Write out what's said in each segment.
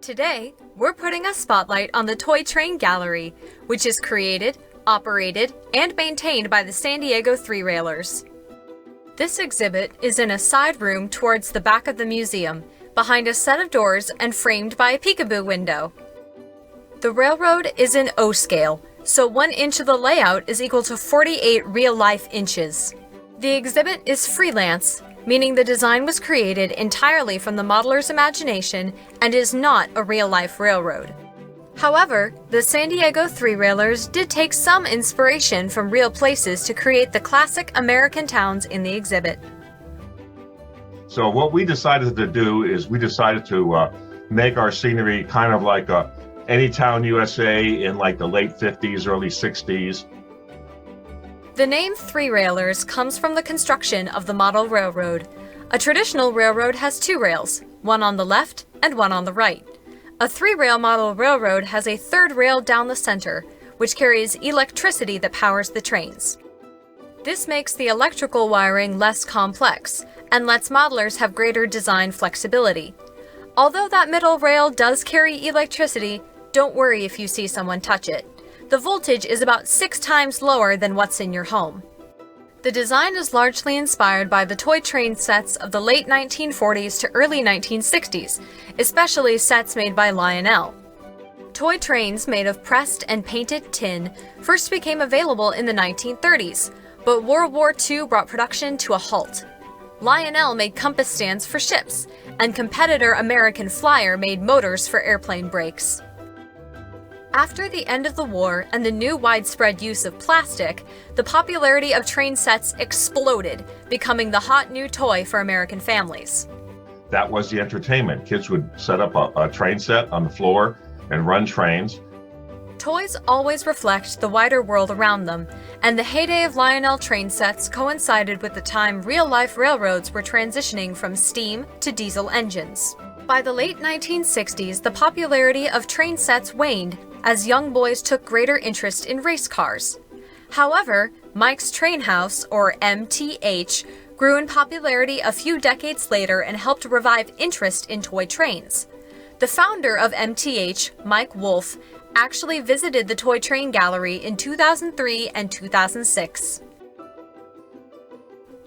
Today, we're putting a spotlight on the Toy Train Gallery, which is created, operated, and maintained by the San Diego Three-Railers. This exhibit is in a side room towards the back of the museum, behind a set of doors and framed by a peekaboo window. The railroad is in O scale, so 1 inch of the layout is equal to 48 real-life inches. The exhibit is freelance, meaning the design was created entirely from the modeler's imagination and is not a real-life railroad. However, the San Diego Three-Railers did take some inspiration from real places to create the classic American towns in the exhibit. So what we decided to do is we decided to make our scenery kind of like any town USA in like the late 50s, early 60s. The name Three-Railers comes from the construction of the model railroad. A traditional railroad has 2 rails, one on the left and one on the right. A 3-rail model railroad has a 3rd rail down the center, which carries electricity that powers the trains. This makes the electrical wiring less complex and lets modelers have greater design flexibility. Although that middle rail does carry electricity, don't worry if you see someone touch it. The voltage is about 6 times lower than what's in your home. The design is largely inspired by the toy train sets of the late 1940s to early 1960s, especially sets made by Lionel. Toy trains made of pressed and painted tin first became available in the 1930s, but World War II brought production to a halt. Lionel made compass stands for ships, and competitor American Flyer made motors for airplane brakes. After the end of the war and the new widespread use of plastic, the popularity of train sets exploded, becoming the hot new toy for American families. That was the entertainment. Kids would set up a train set on the floor and run trains. Toys always reflect the wider world around them, and the heyday of Lionel train sets coincided with the time real-life railroads were transitioning from steam to diesel engines. By the late 1960s, the popularity of train sets waned as young boys took greater interest in race cars. However, Mike's Train House, or MTH, grew in popularity a few decades later and helped revive interest in toy trains. The founder of MTH, Mike Wolfe, actually visited the Toy Train Gallery in 2003 and 2006.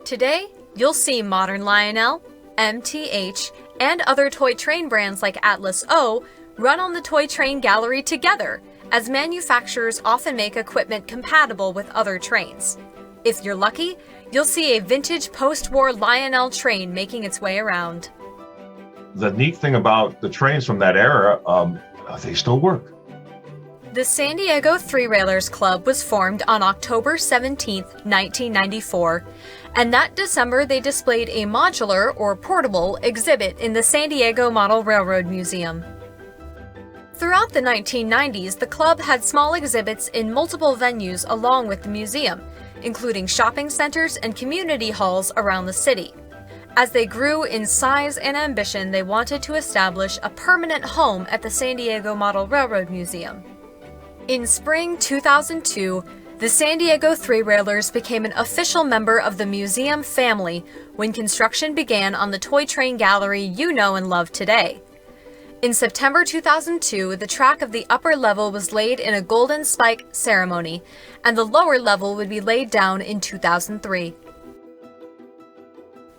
Today, you'll see modern Lionel, MTH, and other toy train brands like Atlas O run on the Toy Train Gallery together, as manufacturers often make equipment compatible with other trains. If you're lucky, you'll see a vintage post-war Lionel train making its way around. The neat thing about the trains from that era, they still work. The San Diego Three-Railers Club was formed on October 17, 1994, and that December they displayed a modular or portable exhibit in the San Diego Model Railroad Museum. Throughout the 1990s, the club had small exhibits in multiple venues along with the museum, including shopping centers and community halls around the city. As they grew in size and ambition, they wanted to establish a permanent home at the San Diego Model Railroad Museum. In spring 2002, the San Diego Three-Railers became an official member of the museum family when construction began on the Toy Train Gallery you know and love today. In September 2002, the track of the upper level was laid in a golden spike ceremony, and the lower level would be laid down in 2003.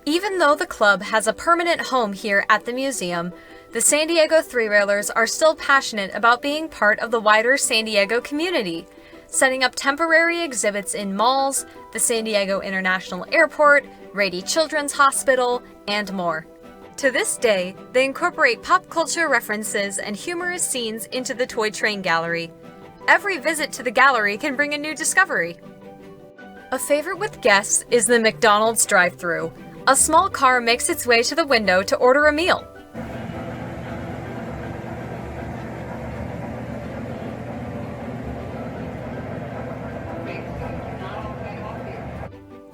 Even though the club has a permanent home here at the museum, the San Diego Three-Railers are still passionate about being part of the wider San Diego community, setting up temporary exhibits in malls, the San Diego International Airport, Rady Children's Hospital, and more. To this day, they incorporate pop culture references and humorous scenes into the Toy Train Gallery. Every visit to the gallery can bring a new discovery. A favorite with guests is the McDonald's drive-thru. A small car makes its way to the window to order a meal.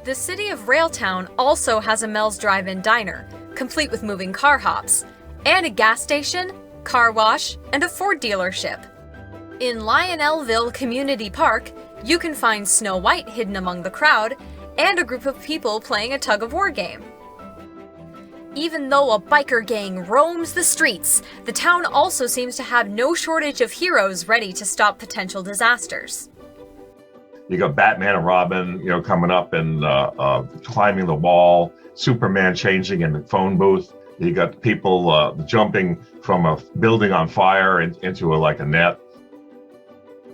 The city of Railtown also has a Mel's Drive-In diner, complete with moving car hops, and a gas station, car wash, and a Ford dealership. In Lionelville Community Park, you can find Snow White hidden among the crowd and a group of people playing a tug-of-war game. Even though a biker gang roams the streets, the town also seems to have no shortage of heroes ready to stop potential disasters. You got Batman and Robin, coming up and climbing the wall, Superman changing in the phone booth. You got people jumping from a building on fire into a net.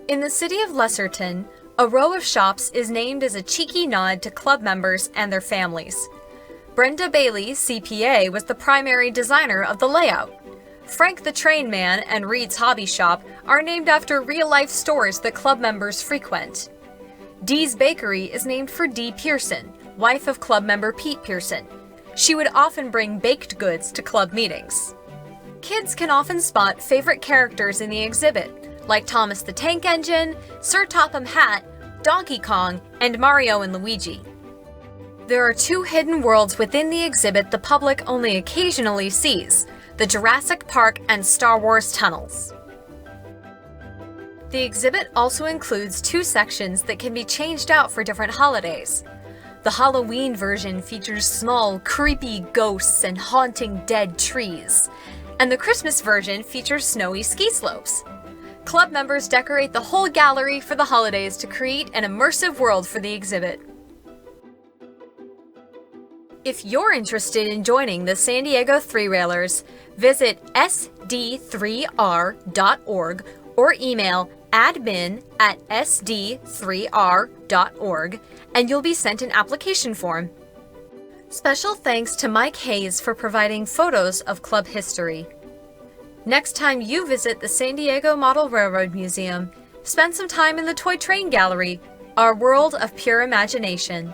In the city of Lesserton, a row of shops is named as a cheeky nod to club members and their families. Brenda Bailey, CPA, was the primary designer of the layout. Frank the Train Man and Reed's Hobby Shop are named after real-life stores that club members frequent. Dee's Bakery is named for Dee Pearson, wife of club member Pete Pearson. She would often bring baked goods to club meetings. Kids can often spot favorite characters in the exhibit, like Thomas the Tank Engine, Sir Topham Hatt, Donkey Kong, and Mario and Luigi. There are 2 hidden worlds within the exhibit the public only occasionally sees, the Jurassic Park and Star Wars tunnels. The exhibit also includes 2 sections that can be changed out for different holidays. The Halloween version features small, creepy ghosts and haunting dead trees, and the Christmas version features snowy ski slopes. Club members decorate the whole gallery for the holidays to create an immersive world for the exhibit. If you're interested in joining the San Diego Three-Railers, visit sd3r.org or email admin@sd3r.org and you'll be sent an application form. Special thanks to Mike Hayes for providing photos of club history. Next time you visit the San Diego Model Railroad Museum, spend some time in the Toy Train Gallery, our world of pure imagination.